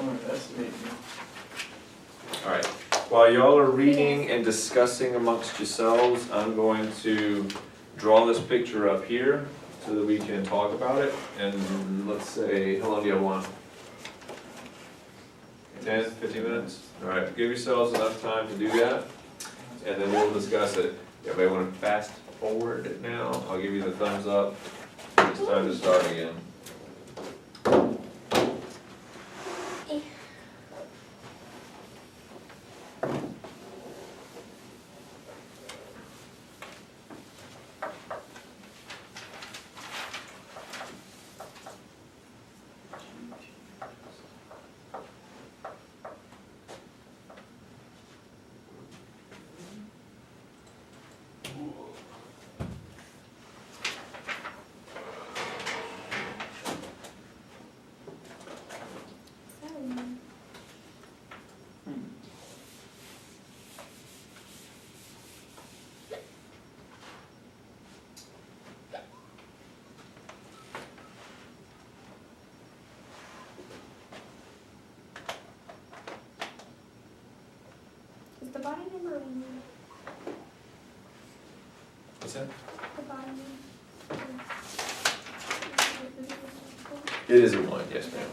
Alright, that's neat. Alright, while y'all are reading and discussing amongst yourselves, I'm going to draw this picture up here so that we can talk about it, and let's say, how long do y'all want? 10, 15 minutes? Alright, give yourselves enough time to do that, and then we'll discuss it. Everybody wanna fast forward it now? I'll give you the thumbs up. It's time to start again. Is the body number one? What's that? The body number? It is a one, yes ma'am.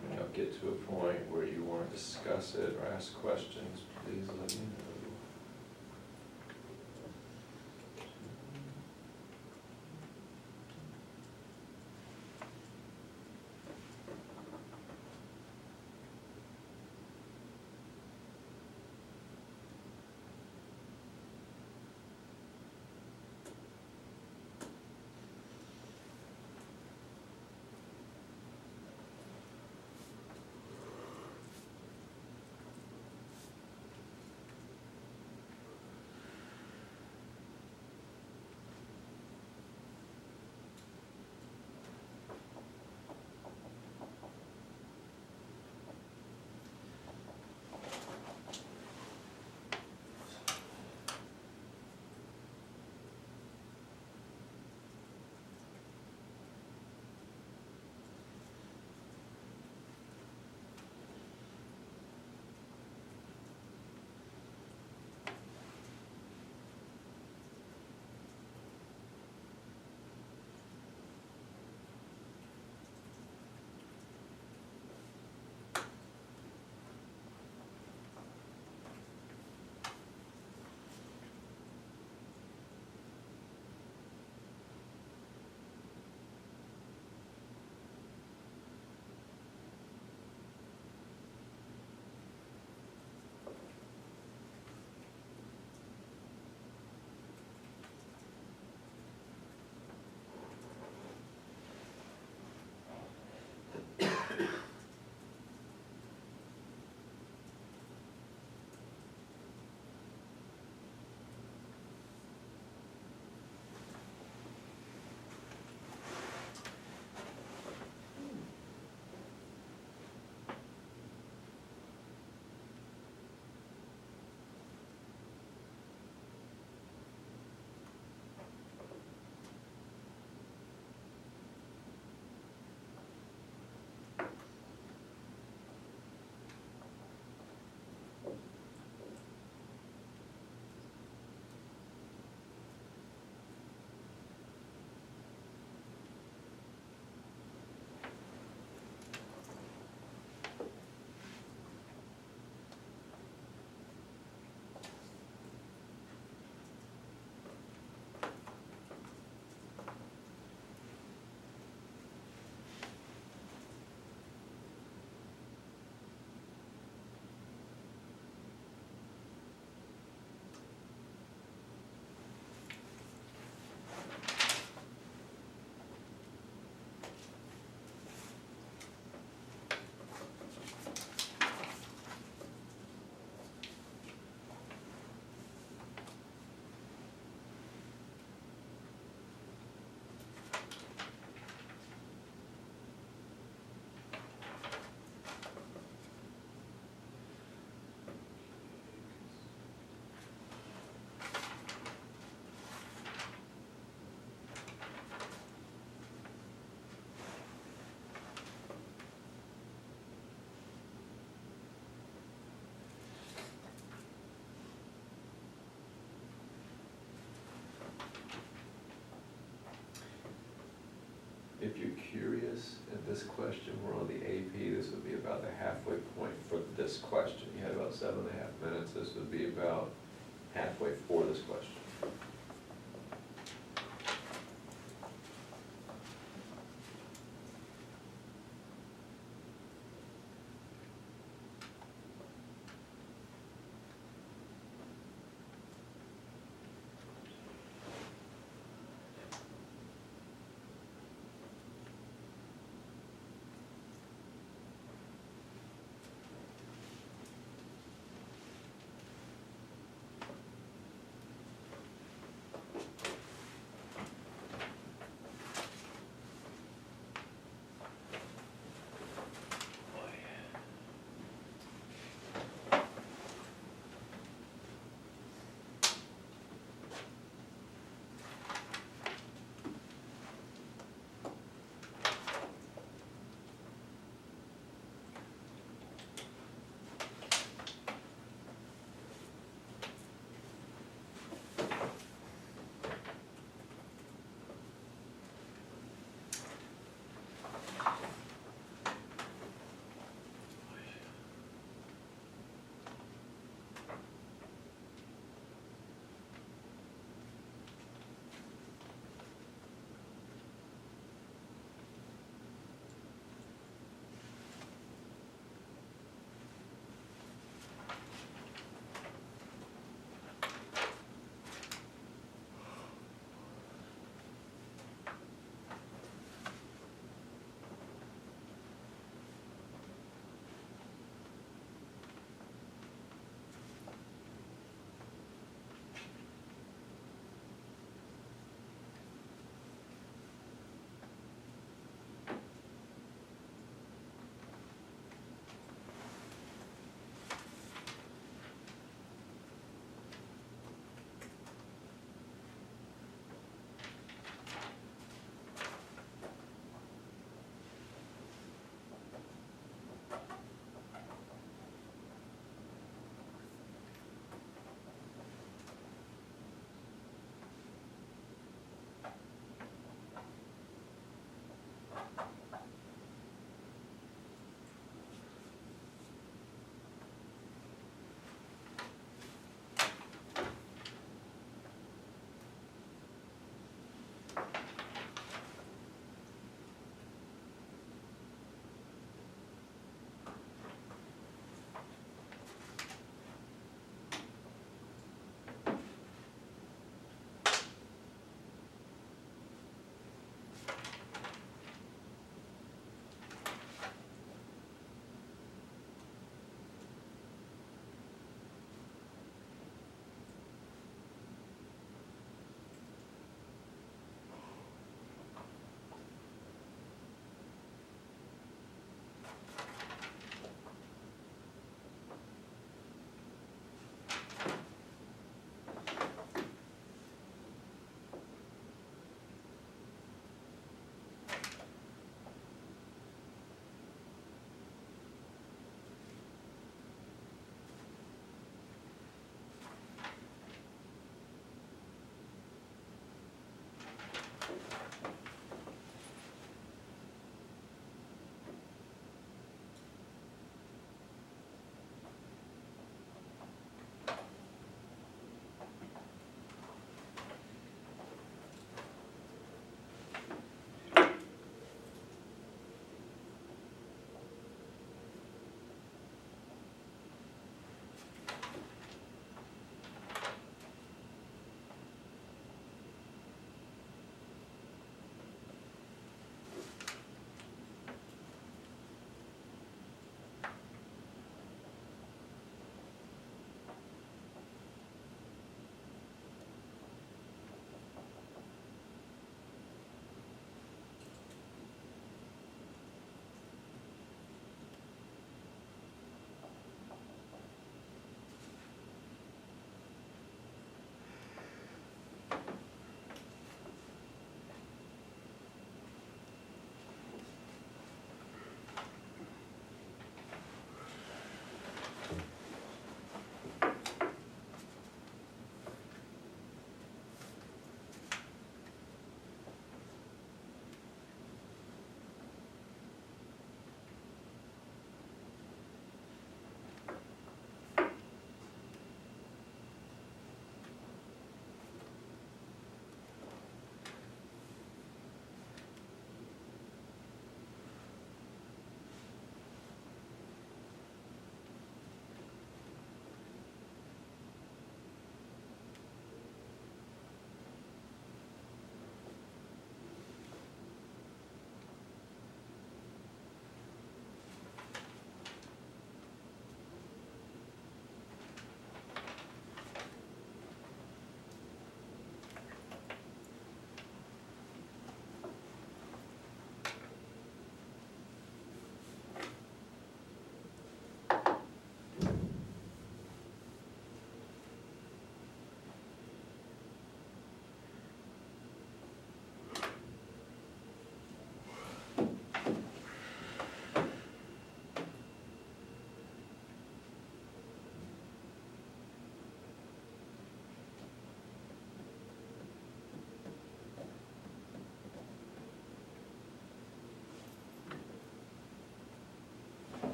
When y'all get to a point where you wanna discuss it or ask questions, please let me know. this question were on the AP, this would be about the halfway point for this question. You had about 7.5 minutes, this would be about halfway for this question.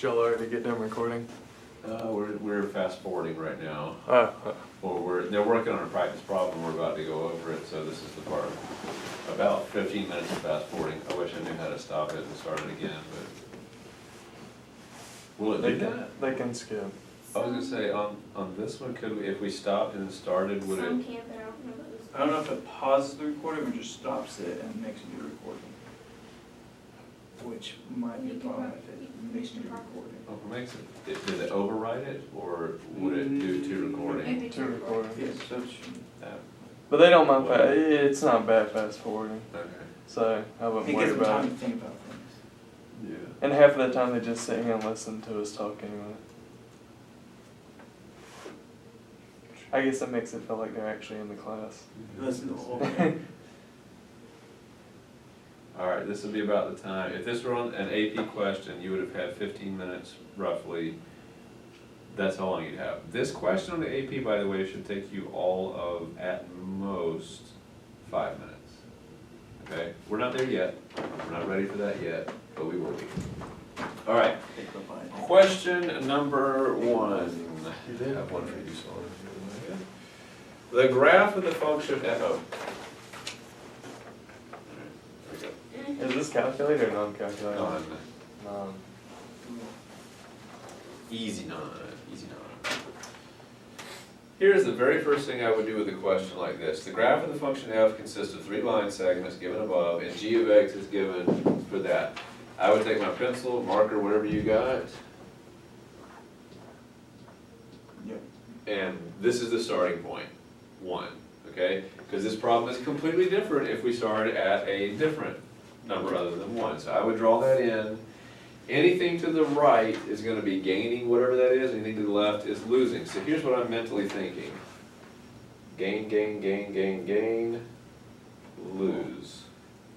y'all already get done recording? We're fast forwarding right now. Oh, Or they're working on a practice problem, we're about to go over it, so this is the part. About 15 minutes of fast forwarding. I wish I knew how to stop it and start it again, but. Will it do that? they can skip. I was gonna say, on this one, could we, if we stopped and started, would Some it? can't, but I don't know those. I don't know if it pauses the recording or just stops it and makes a new recording. Which might be a You can problem prob- if you it can makes a new probably- recording. Oh, it makes it, did it override it, or would it do two recording? Maybe Two recording. Yes, so it should. But they don't mind, it's not bad fast forwarding, Okay. so I It wouldn't worry gives them about time it. to think about things. Yeah. And half of the time they just sit here and listen to us talk anyway. I guess that makes it feel like they're actually in the class. Listen to the whole thing. All right, this would be about the time, if this were on an AP question, you would have had 15 minutes roughly. That's how long you'd have. This question on the AP, by the way, should take you all of, at most, 5 minutes. Okay, we're not there yet, we're not ready for that yet, but we will be. All right, Take the bite. question number 1. You did have one for you, so. The graph of the function f. Oh. There we go. Is this calculated or non-calculated? None. Non. Easy none, easy none. Here's the very first thing I would do with a question like this. The graph of the function f consists of 3 line segments given above, and g of x is given for that. I would take my pencil, marker, whatever you got, Yep. and this is the starting point, 1, okay? Because this problem is completely different if we started at a different number other than 1. So I would draw that in. Anything to the right is going to be gaining whatever that is, anything to the left is losing. So here's what I'm mentally thinking. Gain, gain, gain, gain, gain, lose,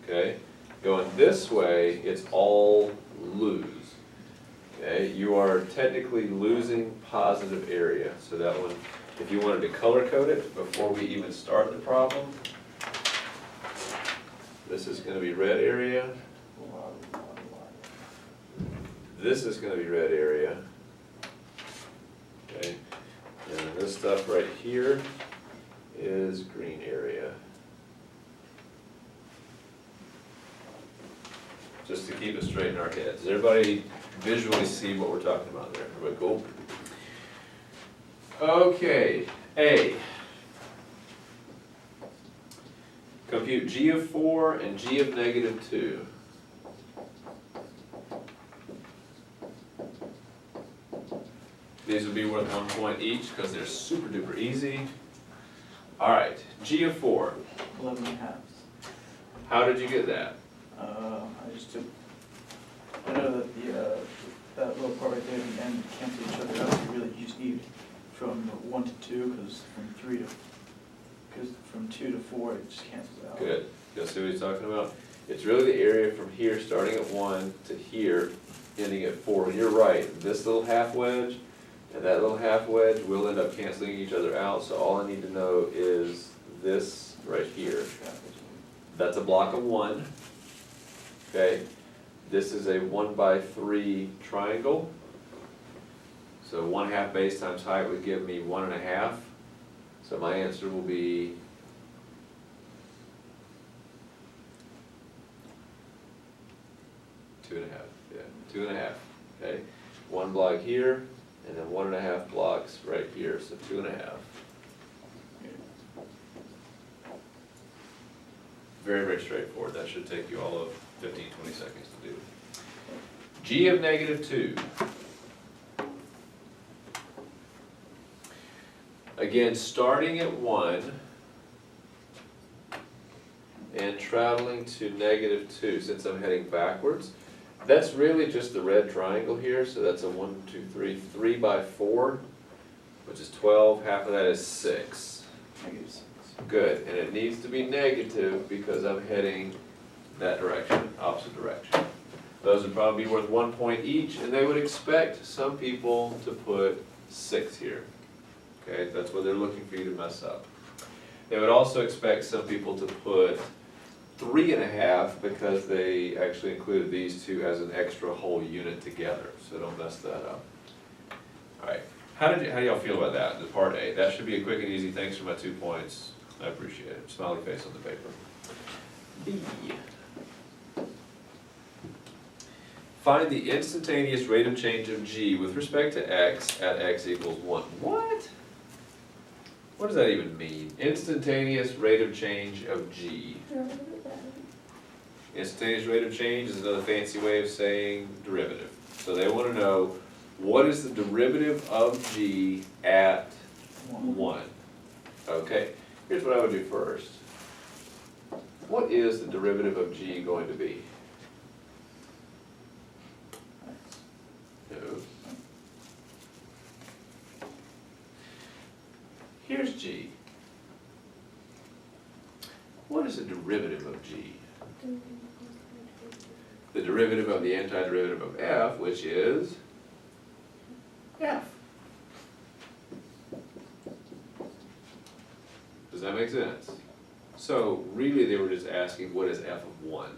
okay? Going this way, it's all lose, okay? You are technically losing positive area. So that one, if you wanted to color code it before we even start the problem, this is going to be red area. This is gonna be red area. Okay, and then this stuff right here is green area. Just to keep it straight in our heads. Does everybody visually see what we're talking about there? Everybody cool? Okay, A. Compute g of 4 and g of -2. These would be worth 1 point each because they're super duper easy. All right, g of 4. 11.5. How did you get that? I just took, I know that the, that little part right there at the end cancel each other out. You really just need from 1 to 2, because from 2 to 4, it just cancels out. Good. You'll see what he's talking about? It's really the area from here, starting at 1 to here, ending at 4. And you're right, this little half wedge and that little half wedge will end up canceling each other out. So all I need to know is this right here. That's a block of 1. Okay, this is a 1/3 triangle. So 1/2 base times height would give me 1.5. So my answer will be 2.5. Yeah, 2.5. Okay, 1 block here, and then 1.5 blocks right here. So 2.5. Very, very straightforward. That should take you all of 15, 20 seconds to do. G of -2. Again, starting at 1 and traveling to -2, since I'm heading backwards. That's really just the red triangle here, so that's a 1, 2, 3, 3/4, which is 12. Half of that is 6. -6. Good, and it needs to be negative because I'm heading that direction, opposite direction. Those would probably be worth 1 point each, and they would expect some people to put 6 here. Okay, that's what they're looking for you to mess up. They would also expect some people to put 3.5 because they actually included these two as an extra whole unit together, so don't mess that up. All right, how do y'all feel about that, the part A? That should be a quick and easy, thanks for my 2 points, I appreciate it, smiley face on the paper. B. Find the instantaneous rate of change of G with respect to x at x equals 1. What? What does that even mean? Instantaneous rate of change of G. Instantaneous rate of change is another fancy way of saying derivative. So they want to know, what is the derivative of G at 1? Okay, here's what I would do first. What is the derivative of G going to be? No. Here's G. What is the derivative of G? The derivative of the antiderivative of f, which is f. Does that make sense? So really they were just asking, what is f of 1?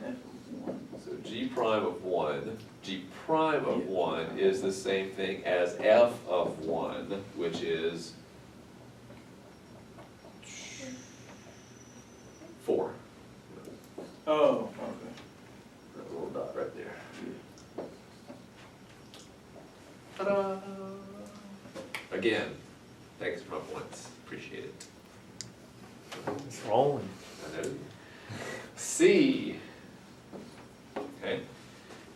F of 1. So g prime of 1, g prime of 1 is the same thing as f of 1, which is 4. Oh, okay. That little dot right there. Ta-da! Again, thanks for my points, appreciate it. It's rolling. I know. C. Okay.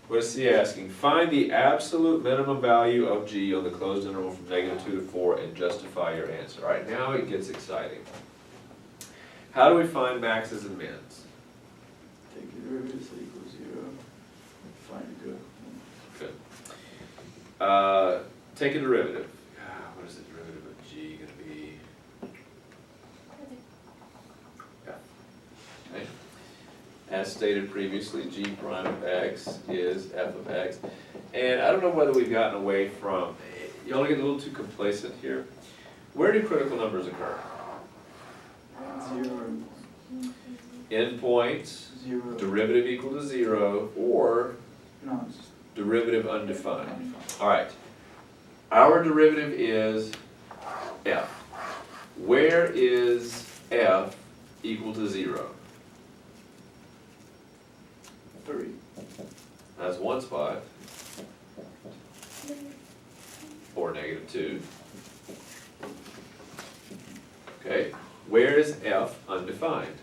What is C asking? Find the absolute minimum value of G on the closed interval from -2 to 4 and justify your answer. All right, now it gets exciting. How do we find maxes and mins? Take the derivative, so equals 0. Find a good one. Good. Take a derivative. What is the derivative of G going to be? Yeah. Okay. As stated previously, G prime of x is f of x. And I don't know whether we've gotten away from, y'all get a little too complacent here. Where do critical numbers occur? 0, Endpoints, 0. derivative equal to 0, or No, it's just derivative undefined. All right. Our derivative is f. Where is f equal to 0? 3. That's one spot. Or -2. Okay. Where is f undefined?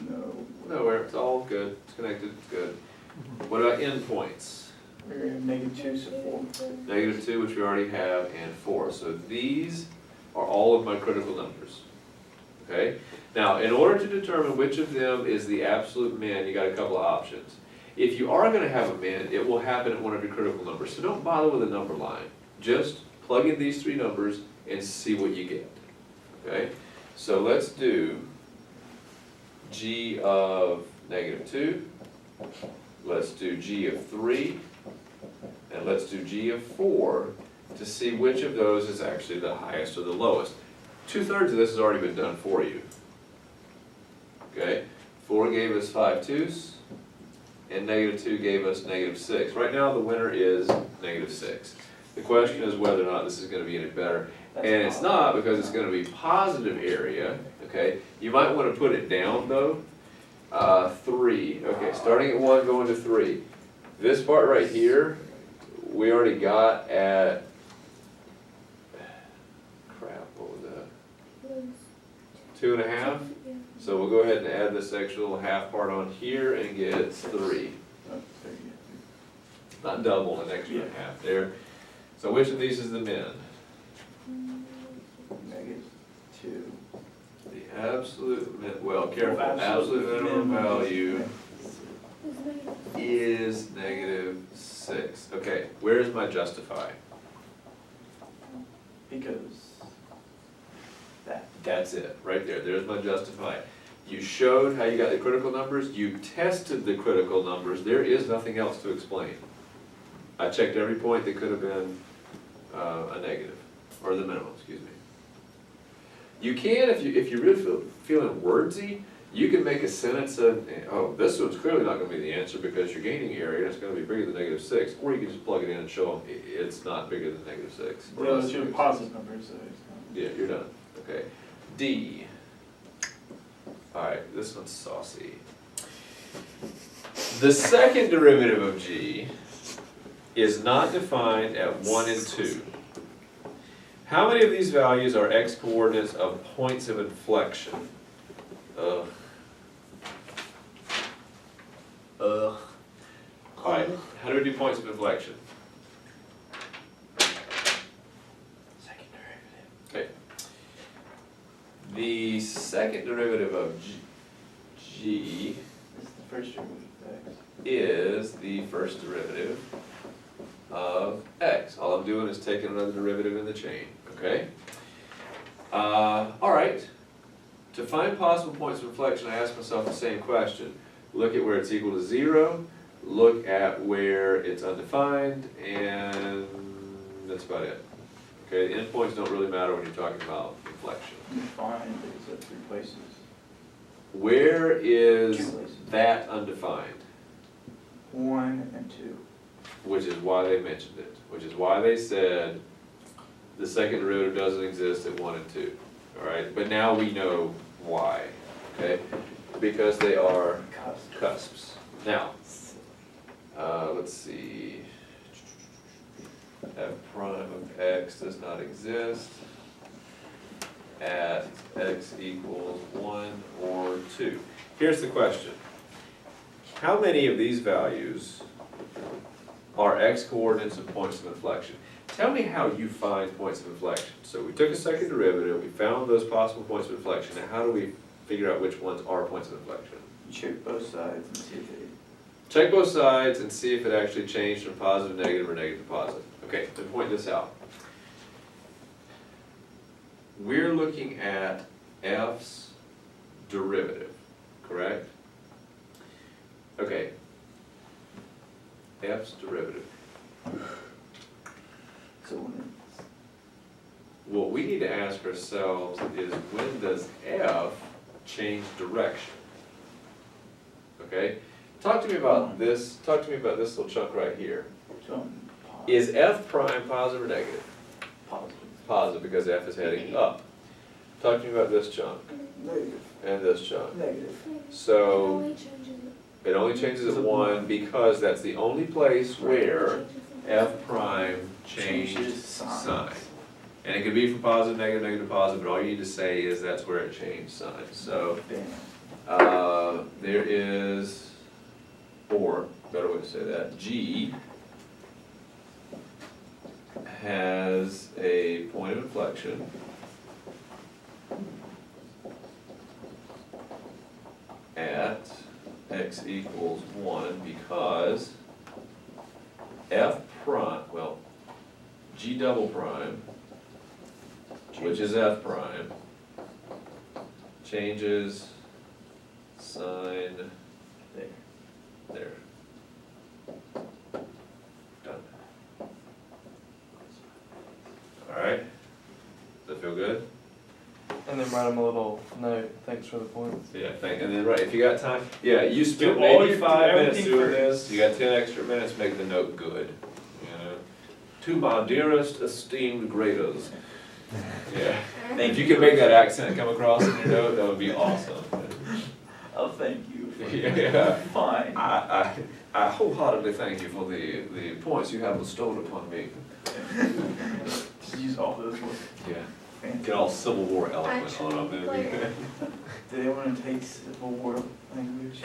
No. Nowhere. It's all good. It's connected. It's good. What about endpoints? We're -2, so 4. -2, which we already have, and 4. So these are all of my critical numbers. Okay? Now, in order to determine which of them is the absolute min, you got a couple of options. If you are going to have a min, it will happen at one of your critical numbers. So don't bother with a number line. Just plug in these 3 numbers and see what you get. Okay? So let's do g of -2. Let's do g of 3. And let's do g of 4 to see which of those is actually the highest or the lowest. 2/3 of this has already been done for you. Okay? 4 gave us 5/2, and -2 gave us -6. Right now the winner is -6. The question is whether or not this is going to be any better. That's And it's not, because it's going to be positive area. Okay? You might want to put it down though. 3. Okay, starting at 1, going to 3. This part right here, we already got at, crap, what was that? 2.5? So we'll go ahead and add this extra little half part on here and get 3. Oh, there you Not double, an extra Yeah. half there. So which of these is the min? go. -2. The absolute min, well, careful, Oh, absolute minimum minimum value is -6. Okay, where is my justify? Because that. That's it, right there, there's my justify. You showed how you got the critical numbers, you tested the critical numbers, there is nothing else to explain. I checked every point that could have been a negative, or the minimum, excuse me. You can, if you really feeling wordsy, you can make a sentence of, oh, this one's clearly not gonna be the answer because you're gaining area and it's gonna be bigger than -6. Or you can just plug it in and show them it's not bigger than -6. or Well, less it's than your -6. positive numbers, so it's Yeah, you're done, okay. D. Alright, this one's saucy. The second derivative of G is not defined at 1 and 2. How many of these values are x coordinates of points of inflection? Ugh. Alright, how do we do points of inflection? second derivative. Okay. The second derivative of G This is the first derivative of x. is the first derivative of x. All I'm doing is taking another derivative in the chain, okay? Alright, to find possible points of inflection, I ask myself the same question. Look at where it's equal to 0, look at where it's undefined, and that's about it. Okay, the endpoints don't really matter when you're talking about inflection. Defined is at 3 places. Where 2 is places. that undefined? 1 and 2. Which is why they mentioned it, which is why they said the second derivative doesn't exist at 1 and 2, all right? But now we know why, okay? Because they are cusps. Now, let's see. F prime of x does not exist at x equals 1 or 2. Here's the question. How many of these values are x coordinates of points of inflection? Tell me how you find points of inflection. So we took a second derivative, we found those possible points of inflection. Now how do we figure out which ones are points of inflection? You check both sides and see if they. Check both sides and see if it actually changed from positive to negative or negative to positive. Okay, let me point this out. We're looking at f's derivative, correct? Okay. F's derivative. So when What we need to ask ourselves is when does f change direction? Okay? Talk to me about this little chunk right here. it's on Is f prime positive or negative? positive. Positive because f is heading up. Talk to me about this chunk Negative. and this chunk. Negative. So it only changes at 1 because that's the only place where f prime changed Changes sign. sign. And it could be from positive, negative, negative, positive, but all you need to say is that's where it changed sign. So Bam. there is, or, better way to say that, G has a point of inflection at x equals 1 because f prime, well, G double prime, which is f prime, changes sign There. there. Done. Alright, does that feel good? And then write them a little note, thanks for the points. Yeah, and then, right, if you got time, yeah, you spent Do all maybe your- 5 minutes everything doing first. this, you got 10 extra minutes, make the note good, you know? To my dearest esteemed graders. Yeah, if you could make that accent come across in your note, that would be awesome. Oh, thank you. For Yeah. Fine. I wholeheartedly thank you for the points you have bestowed upon me. Just use all those words. Yeah. Fancy. Get all Civil War eloquent on them, Like- then. Do they want to take Civil War language?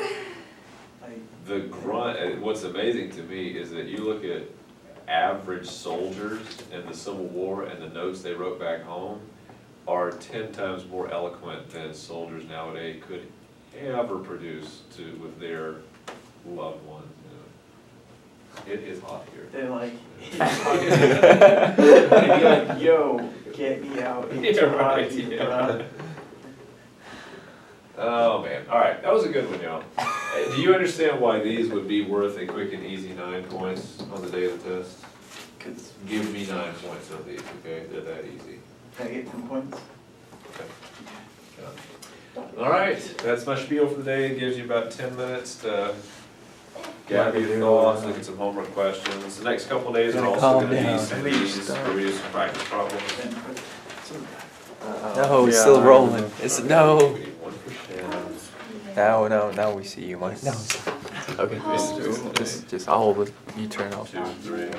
Like, The grunt, what's amazing to me is that you look at average soldiers in the Civil War and the notes they wrote back home are 10 times more eloquent than soldiers nowadays could ever produce with their loved ones, you know. It is hot here. they're like, they'd be like, yo, get me out. It's Yeah, right, hot, yeah. bruh. Oh, man, alright, that was a good one, y'all. Do you understand why these would be worth a quick and easy 9 points on the day of the test? 'Cause Give me 9 points on these, okay? They're that easy. can I get 10 points? Okay. All right, that's my spiel for the day. It gives you about 10 minutes to gather your Yeah. thoughts, look at some homework questions. The next couple days are Gotta also calm gonna be down. some these, where we do some practice problems. And, some- No, it's Yeah, still I rolling. remember. It's We no. need 1 for Shannon. Now we see you, Mike. No. Okay, just I'll hold it. You turn off. 2, 3.